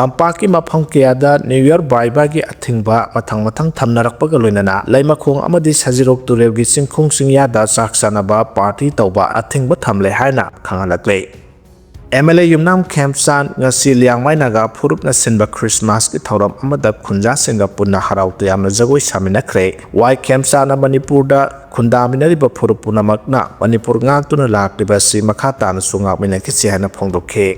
Tampaki mafam kayada New Year baibagi athingba mathang thamnarakpaga loinana laimakhong amadi sajirok turewgi singkhung singyada saksanaba party tawba athingba thamle haina khangalakle MLA yumnam khemchand ngasi liangmai naga phurupna sinba Christmas ki thoram amada khunja singa punna haraute yamna jagoi saminakhre wai khemchand Manipur da khundamina riba phurupuna makna Manipur ngantuna lakliba si makha tan sunga mina ki sihana phongdokhe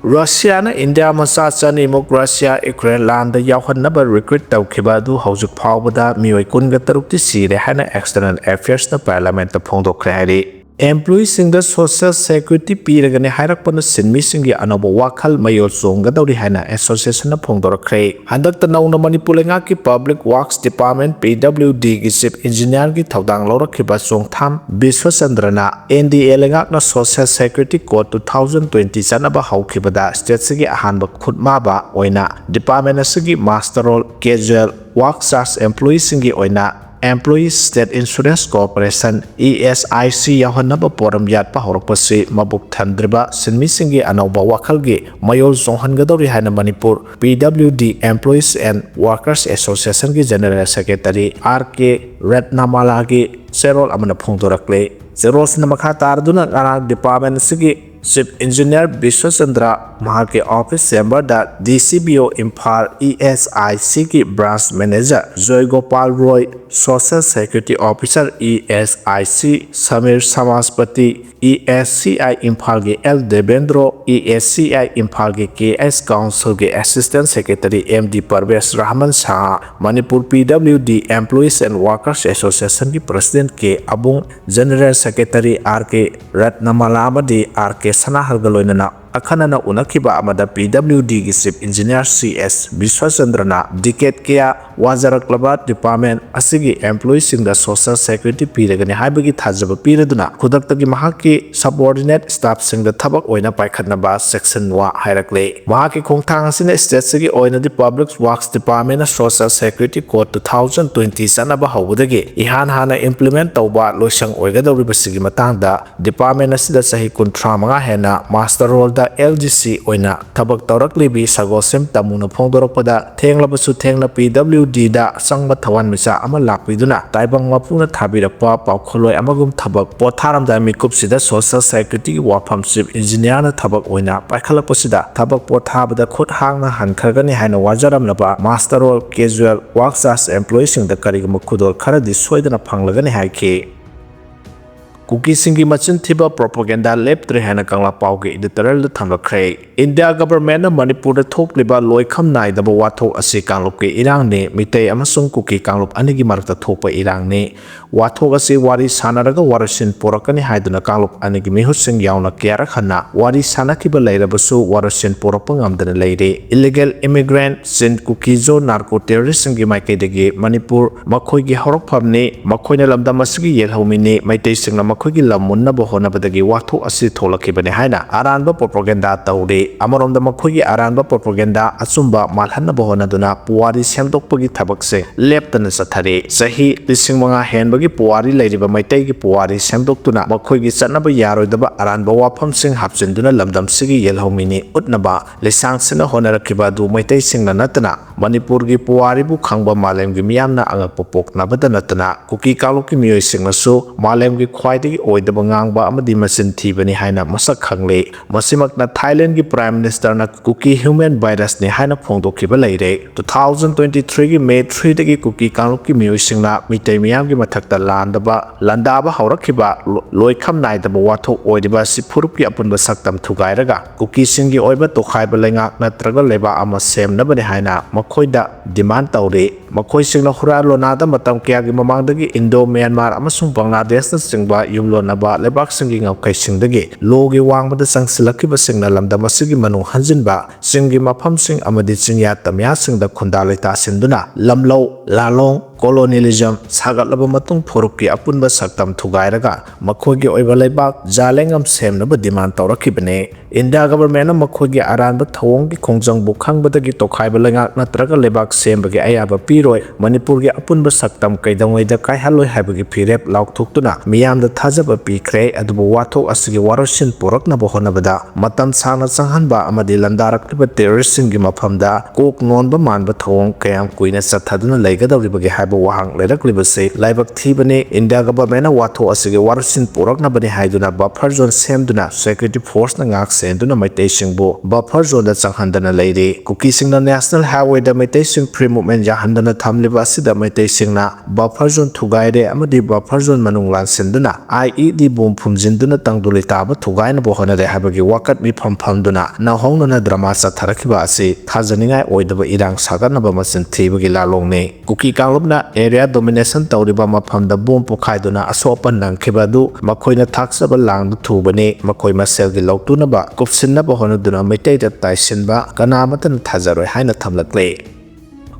Russia na India masa chani mok Russia Ukraine land yawhannaba recruit tawkhiba du haujuk phawbada mioi kunga tarukti sire hana external affairs na parliament ta phongdokre hari Employees in the social security period and Hirakpon Sinmi Singi Anobo Wakal Mayo Songa Dori Hana Association of Pongdorkre. Handak the Nauna Manipulangaki Public Works Department PWD Gisip Engineer Gitawdang Lora Kibasong Tam Biswasandrana NDA Langakna Social Security Code 2020 Sanaba Haukibada State Sigi Ahanba Kutmaba Oina Department Sigi Master Role Casual Worksas Employees Singi Oina Employees State Insurance Corporation ESIC yahanaba poram yatpa horopasi mabuk thandriba sinmi singi anauba wakalgi mayol zonghangadori hana Manipur PWD Employees and Workers Association ki General Secretary RK Ratnamalagi Serol amana phongdorakle Zeros na makha tarduna arang department sigi Chief Engineer Biswasandra Mahake Office Chamber da DCBO Imphal ESIC ki Branch Manager Joy Gopal Roy Social Security Officer ESIC Samir Samaspati ESCI Imphal ki L Devendro ESCI Imphal ki KS Council ki Assistant Secretary MD Parvez Rahman Shah Manipur PWD Employees and Workers Association ki President ke Abung General Secretary RK Ratnamalabadi RK Sana Halgaloinana Akhanana Unakiba Amada PWD Gisip Engineer CS Biswasandrana Decade Kea Wazaraklaba Department Asigi Employees in the Social Security Piragani Haibagi Tajaba Piraduna Kudaktagi Mahaki Subordinate Staff Sing the Tabak Oina Paikhanaba Section Wa Haidarakle Mahaki Kongtang Sina State Sigi Oina the Public Works Department Social Security Code 2020 Sanaba Hawudagi Ihan Hana Implement Tauba Loshang Oigada Ribasigi Matanda Department Asida Sahi Kuntramaga Hena Master Role LGC oina tabak tauraklibi sagosem tamuna phongdorokpada thenglabasu thengla PWD da sangba thawan misa ama lakpiduna taibang mapuna thabirakpa paukholoi amagum thabak potharamda mikupsida social security wafam chief engineer na thabak oina paikhalapasida thabak pothabada khut hangna hankhagani haina wajaramnaba master role casual worksas employees in the karigama khudol kharadi soidana phanglagani haike Kuki singi machin thiba propaganda leptre hana kangla pauge editorial thangkhre India government na Manipur da thokliba loikham nai daba wathok ase kanglop ke irang ne mitei amasung Kuki kanglop anigi marakta thokpa irang ne wathok ase wari sanaraga warasin porakani haiduna kanglop anigi mehusing yauna kyara khana wari sanakiba leirabasu warasin poropang amdana leire illegal immigrant sin Kuki zo narco terrorist singi maikaidagi Manipur makhoi gi horok phamne makhoina lamda masigi yelhomine maitai singna makhoi gi lamunna bohona badagi wathok ase tholakibane haina Aronba propaganda tawde Amaromda makhoi gi Aronba propaganda asumba malhanna bohona duna puwari semdokpagi thabakse leptana sathare sahi lising manga henbagi puwari leiriba maitai gi puwari semdoktuna makhoi gi chanaba yaroidaba Aronba wafam sing hapchinduna lamdam sigi yelhomini utnaba lesang sina honarakiba du maitai singna natana Manipur gi puwari bu khangba malem gi miyamna angak popok nabada natana Kuki kaluki miyoi singnasu malem gi khwaidagi oidaba ngangba amadi masin thibani haina masak khangle masimakna Thailand gi Prime Minister na Kuki human virus ne haina phongdokhiba leire 2023 gi May 3 dagi Kuki kaluki miyoi singna mitai miyam gi mathakta landaba haurakhiba loikham naidaba wathok oidiba sipurup gi apunba saktam thugairaga Kuki singi oiba tokhaiba lengak natraga leba ama semnabane haina makhoida demand tawre makhoi singna hura lonada matam kya gi mamangdagi Indo Myanmar amasung Bangladesh na singba yumlonaba lebak singi ngaukai singdagi logi wangbada sangsilakiba singna lamda masigi manung hanjinba singi mafam sing amadi chingya tamya singda khunda leita sinduna lamlo lalong colonialism sagalaba matung phorukki apunba saktam thugairaga makhogi oiba leibak jalengam semnaba demand tawrakibane India government na makhogi aranba thawonggi khongjangbu khangbadagi tokhaiba lengak natraga lebak sembagi ayaba piroi Manipur gi apunba saktam kaidangwaida kaihaloi haibagi phirep laukthuktuna miyamda thajaba pikhre adubu wathok asigi warosin poraknaba honabada matam sangna changhanba amadi landarakliba terroristsinggi mafamda kok nonba manba thawong kayam kuina chathaduna leigadawribagi haiba wahang leiraklibase laibak thibane India government na wathok asigi warosin poraknabani haiduna buffer zone semduna security force na ngak senduna maitesingbu buffer zone da changhandana leiri Kuki singna national highway da maitesing free movement jahandana thamliba asida maitesingna buffer zone thugaire amadi buffer zone manunglan senduna IED bomb phumjinduna tangduli taba thugaina bohonare habagi wakat mi phamduna na hongnona drama chatharakiba asi thajaningai oidaba irang saganaba masin thibagi lalongne Kuki kanglubna area domination tawriba mafamda bomb pokhaiduna asopan nangkhiba du makhoina thaksaba langdu thubani makhoi maselgi loktunaba kupsinnaba honuduna maitei taisinba kanamatan thajaroi haina thamlakle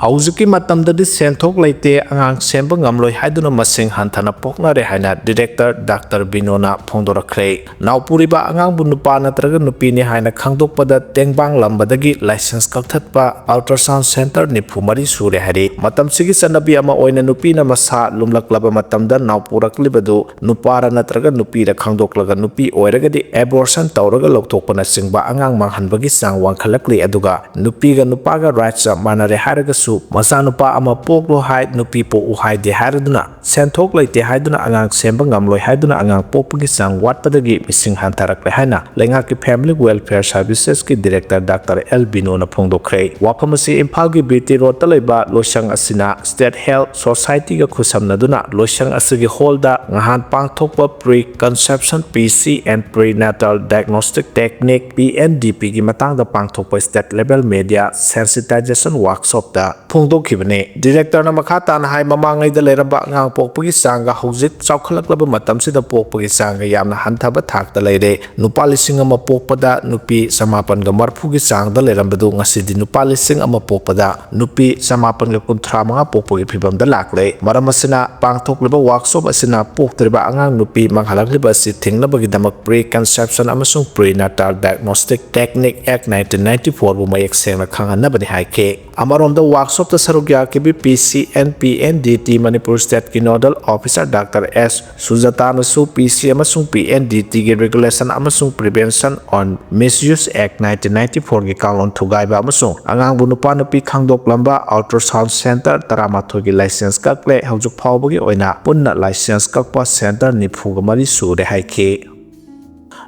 Hauzuki matamdadi senthok leite angang semba ngamloi haiduna masing hantana poknare haina director Dr. Binona phongdorakhre naupuriba angang bu nupa natraga nupini haina khangdokpada tengbang lambadagi license kalthatpa ultrasound center ni phumari sure hari matamsigi sanabi ama oina nupina masa lumlaklaba matamda naupuraklibedu nupara natraga nupira khangdoklaga nupi oiragadi abortion tawraga loktokpana singba angang manghanbagi sang wangkhalakli aduga nupiga nupaga rights manare haraga Masanupa ama poklo hai nupi po uhai de haiduna senthok leite haiduna angang semba ngamloi haiduna angang pokpagi sang watpadagi mising hantarakle haina lengaki family welfare services ki director Dr. L Binona phongdokhre waphamasi Imphal BT road talaiba loisang asina state health society ga khusamnaduna loisang asigi holda ngahan pangthokpa pre-conception PC and prenatal diagnostic technique PNDP gi matangda pangthokpa state level media sensitization workshop da phongdokhibane director na makhata na hai mamangai da leramba ngang pokpagi sanga hojik chawkhalaklaba matamsida pokpagi sanga yamna hanthaba thakta leire nupa lising ama pokpada nupi samapan ga marphu gi sangda lerambadu ngasidi nupa lising ama pokpada nupi samapan ga kunthra manga pokpagi phibam da lakle maramasina pangthokliba workshop asina poktriba angang nupi manghalakliba si thingnabagi damak pre-conception amasung prenatal diagnostic technique act 1994 bu mayek sengna khanganabani haike amaronda workshop ta sarugya ke PC and PNDT Manipur State ki nodal officer Dr. S Sujata nasu PC amasung PNDT ki regulation amasung prevention on misuse act 1994 ki kalon thugaiba amasung angang bu nupa nupi khangdok lamba ultrasound center taramathoi ki license kakle haujuk phawbagi oina punna license kakpa center nifuga mari sure haike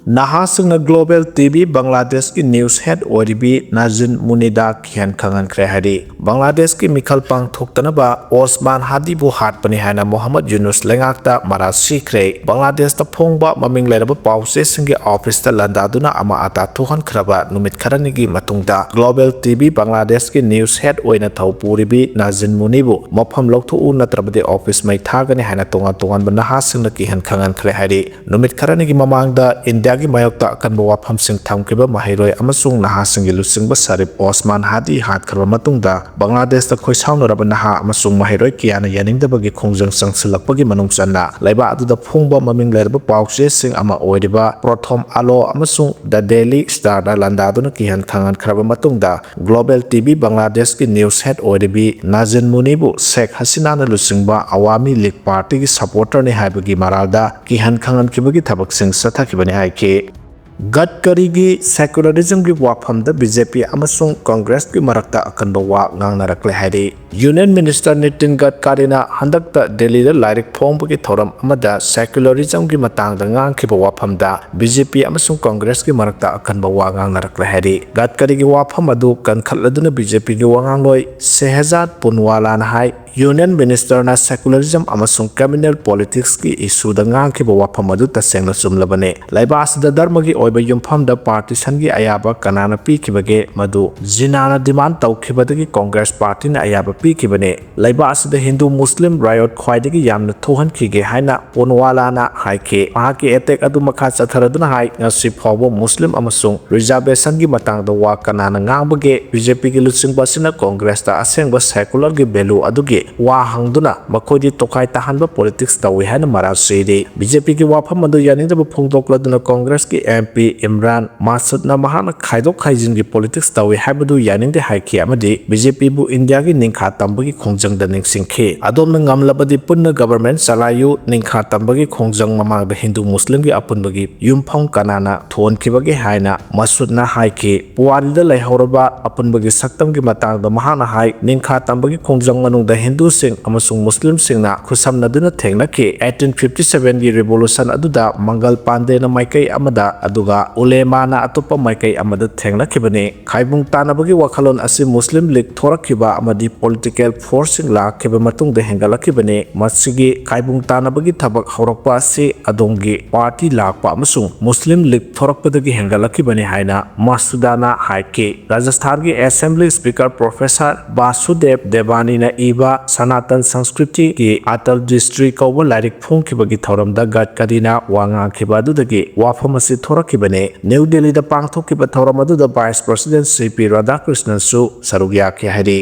Nahasungna Global TV Bangladesh ki news head oribi Nazin Munida kihan khangan kre hari Bangladesh ki mikhal pang thoktanaba Osman Hadi bu hat pani hana Muhammad Yunus lengakta marasi kre Bangladesh ta phongba maming leraba pause singi office ta landaduna ama ata thuhan khraba numit kharani gi matungda Global TV Bangladesh ki news head oina thawpuribi Nazin Munibu mafam lokthu u natrabade office mai thagani hana tongan Nahasungna kihan khangan kre hari numit kharani gi mamangda India gi mayokta kanba wafam sing thamkiba mahiroi amasung nahasing gi lusingba Sarip Osman Hadi hat kharba matungda Bangladesh ta khoisauna raba naha amasung mahiroi kiana yaningdabagi khongjang sangsilakpagi manungsanna laiba aduda phongba maming lerba pause sing ama oiriba Prothom Alo amasung The Daily Star da landaduna kihan khangan kharba matungda Global TV Bangladesh ki news head oiribi Nazin Munibu Sheikh Hasina na lusingba Awami League Party gi supporter ni haibagi maralda kihan khangan kibagi thabak sing sathakibani haike Gadkari gi secularism gi wafam da BJP amasung Congress gi marakta akanba wa ngangnarakle hairi Union Minister Nitin Gadkari na handakta Delhi da lairik phongba gi thoram amada secularism gi matang da ngangkhiba wafam da BJP amasung Congress gi marakta akanba wa ngangnarakle hairi Gadkari gi wafam adu kankhaladuna BJP gi wangangloi Shehzad Punwala na hai Union Minister na secularism amasung criminal politics ki issue da ngangkhiba wafam adu tasengna sumlabane laiba asda dharma gi ꯑꯣꯏꯕ ꯌꯨꯝꯐꯝꯗ ꯄꯥꯔꯇꯤꯁꯟꯒꯤ ꯑꯌꯥꯕ ꯀꯅꯥꯅ ꯄꯤꯈꯤꯕꯒꯦ ꯃꯗꯨ ꯖꯤꯟꯅꯥꯅ ꯗꯤꯃꯥꯟ ꯇꯧꯈꯤꯕꯗꯒꯤ Congress ꯄꯥꯔꯇꯤꯅ ꯑꯌꯥꯕ ꯄꯤꯈꯤꯕꯅꯤ ꯂꯩꯕꯥꯛ ꯑꯁꯤꯗ Hindu Muslim ꯔꯥꯌꯣꯠ ꯈ꯭ꯋꯥꯏꯗꯒꯤ ꯌꯥꯝꯅ ꯊꯣꯛꯍꯟꯈꯤꯒꯦ ꯍꯥꯏꯅ ꯄꯣꯟꯋꯥꯂꯥꯅ ꯍꯥꯏꯈꯤ ꯃꯍꯥꯛꯀꯤ ꯑꯦꯇꯦꯛ ꯑꯗꯨ ꯃꯈꯥ ꯆꯠꯊꯔꯗꯨꯅ ꯍꯥꯏ ꯉꯁꯤ ꯐꯥꯎꯕ ꯃꯨꯁꯂꯤꯝ ꯑꯃꯁꯨꯡ ꯔꯤꯖꯥꯔꯕꯦꯁꯟꯒꯤ ꯃꯇꯥꯡꯗ ꯋꯥ ꯀꯅꯥꯅ ꯉꯥꯡꯕꯒꯦ ꯕꯤꯖꯦꯄꯤꯒꯤ ꯂꯨꯆꯤꯡꯕ ꯑꯁꯤꯅ ꯀꯣꯡꯒ꯭ꯔꯦꯁꯇ ꯑꯁꯦꯡꯕ ꯁꯦꯀꯨꯂꯔꯒꯤ ꯚꯦꯂꯨ ꯑꯗꯨꯒꯤ ꯋꯥ ꯍꯪꯗꯨꯅ ꯃꯈꯣꯏꯗꯤ ꯇꯣꯈꯥꯏ ꯇꯥꯍꯟꯕ ꯄꯣꯂꯤꯇꯤꯛꯁ ꯇꯧꯏ ꯍꯥꯏꯅ ꯃꯔꯥꯜ ꯁꯤꯔꯤ ꯕꯤꯖꯦꯄꯤꯒꯤ ꯋꯥꯐꯝ ꯑꯗꯨ ꯌꯥꯅꯤꯡꯗꯕ ꯐꯣꯡꯗꯣꯛꯂꯗꯨꯅ ꯀꯣꯡꯒ꯭ꯔꯦꯁꯀꯤ MP ꯏꯝꯔꯥꯟ ꯃꯥꯁꯨꯗꯅ ꯃꯍꯥꯛꯅ ꯈꯥꯏꯗꯣꯛ ꯈꯥꯏꯖꯤꯟꯒꯤ ꯄꯣꯂꯤꯇꯤꯛꯁ ꯇꯧꯏ ꯍꯥꯏꯕꯗꯨ ꯌꯥꯅꯤꯡꯗꯦ ꯍꯥꯏꯈꯤ ꯑꯃꯗꯤ ꯕꯤꯖꯦꯄꯤꯕꯨ ꯏꯟꯗꯤꯌꯥꯒꯤ ꯅꯤꯡꯈꯥ ꯇꯝꯕꯒꯤ ꯈꯣꯡꯖꯪꯗ ꯅꯤꯡꯁꯤꯡꯈꯤ ꯑꯗꯣꯝꯅ ꯉꯝꯂꯕꯗꯤ ꯄꯨꯟꯅ ꯒꯕꯔꯟꯃꯦꯟꯠ ꯆꯂꯥꯏꯌꯨ ꯅꯤꯡꯈꯥ ꯇꯝꯕꯒꯤ ꯈꯣꯡꯖꯪ ꯃꯃꯥꯡꯗ ꯍꯤꯟꯗꯨ ꯃꯨꯁꯂꯤꯝꯒꯤ ꯑꯄꯨꯟꯕꯒꯤ ꯌꯨꯝꯐꯝ ꯀꯅꯥꯅ ꯊꯣꯟꯈꯤꯕꯒꯦ ꯍꯥꯏꯅ ꯃꯁꯨꯗꯅ ꯍꯥꯏꯈꯤ ꯄꯨꯋꯥꯔꯤꯗ ꯂꯩꯍꯧꯔꯕ ꯑꯄꯨꯟꯕꯒꯤ ꯁꯛꯇꯝꯒꯤ ꯃꯇꯥꯡꯗ ꯃꯍꯥꯛꯅ ꯍꯥꯏ ꯅꯤꯡꯈꯥ ꯇꯝꯕꯒꯤ ꯈꯣꯡꯖꯪ ꯃꯅꯨꯡꯗ ꯍꯤꯟꯗꯨꯁꯤꯡ ꯑꯃꯁꯨꯡ ꯃꯨꯁꯂꯤꯝꯁꯤꯡꯅ ꯈꯨꯠꯁꯝꯅꯗꯨꯅ ꯊꯦꯡꯅꯈꯤ 1857ꯒꯤ ꯔꯤꯚꯣꯂꯨꯁꯟ ꯑꯗꯨꯗ ꯃꯪꯒꯜ ꯄꯥꯟꯗꯦꯅ ꯃꯥꯏꯀꯩ ꯑꯃꯗ ꯑꯗꯨꯒ ꯎꯂꯦꯃꯥꯅ ꯑꯇꯣꯞꯄ ꯃꯥꯏꯀꯩ ꯑꯃꯗ ꯊꯦꯡꯅꯈꯤꯕꯅꯤ ꯈꯥꯏꯕꯨꯡ ꯇꯥꯟꯅꯕꯒꯤ ꯋꯥꯈꯜꯂꯣꯟ ꯑꯁꯤ ꯃꯨꯁꯂꯤꯝ ꯂꯤꯒ ꯊꯣꯔꯛꯈꯤꯕ ꯑꯃꯗꯤ ꯄꯣꯂꯤꯇꯤꯀꯦꯜ ꯐꯣꯔꯁꯁꯤꯡ ꯂꯥꯛꯈꯤꯕ ꯃꯇꯨꯡꯗ ꯍꯦꯟꯒꯠꯂꯛꯈꯤꯕꯅꯤ ꯃꯁꯤꯒꯤ ꯈꯥꯏꯕꯨꯡ ꯇꯥꯟꯅꯕꯒꯤ ꯊꯕꯛ ꯍꯧꯔꯛꯄ ꯑꯁꯤ ꯑꯗꯣꯝꯒꯤ ꯄꯥꯔꯇꯤ ꯂꯥꯛꯄ ꯑꯃꯁꯨꯡ ꯃꯨꯁꯂꯤꯝ ꯂꯤꯒ ꯊꯣꯔꯛꯄꯗꯒꯤ ꯍꯦꯟꯒꯠꯂꯛꯈꯤꯕꯅꯤ ꯍꯥꯏꯅ ꯃꯁꯨꯗꯅ ꯍꯥꯏꯈꯤ ꯔꯥꯖꯁꯊꯥꯟꯒꯤ ꯑꯦꯁꯦꯝꯕ꯭ꯂꯤ ꯁ꯭ꯄꯤꯀꯔ ꯄ꯭ꯔꯣꯐꯦꯁꯔ ꯕꯥꯁꯨꯗꯦꯕ ꯗꯦꯕꯥꯅꯤꯅ ꯏꯕ ꯁꯅꯥꯇꯟ ꯁꯪꯁꯀ꯭ꯔꯤꯇꯤꯒꯤ ꯑꯇꯜ ꯗ꯭ꯔꯤꯁꯇ꯭ꯔꯤ ꯀꯧꯕ ꯂꯥꯏꯔꯤꯛ ꯐꯣꯡꯈꯤꯕꯒꯤ ꯊꯧꯔꯝꯗ ꯒꯗꯀꯔꯤꯅ ꯋꯥ ꯉꯥꯡꯈꯤꯕ ꯑꯗꯨꯗꯒꯤ ꯋꯥꯐꯝ ꯑꯁꯤ ꯊꯣꯔꯛꯈꯤꯕꯅꯤ ꯅ꯭ꯌꯨ ꯗꯦꯜꯂꯤꯗ ꯄꯥꯡꯊꯣꯛꯈꯤꯕ ꯊꯧꯔꯝ ꯑꯗꯨꯗ ꯚꯥꯏꯁ ꯄ꯭ꯔꯁꯤꯗꯦꯟꯠ CP ꯔꯥꯙꯥꯀ꯭ꯔꯤꯁꯅꯟꯁꯨ ꯁꯔꯨꯛ ꯌꯥꯈꯤ ꯍꯥꯏꯔꯤ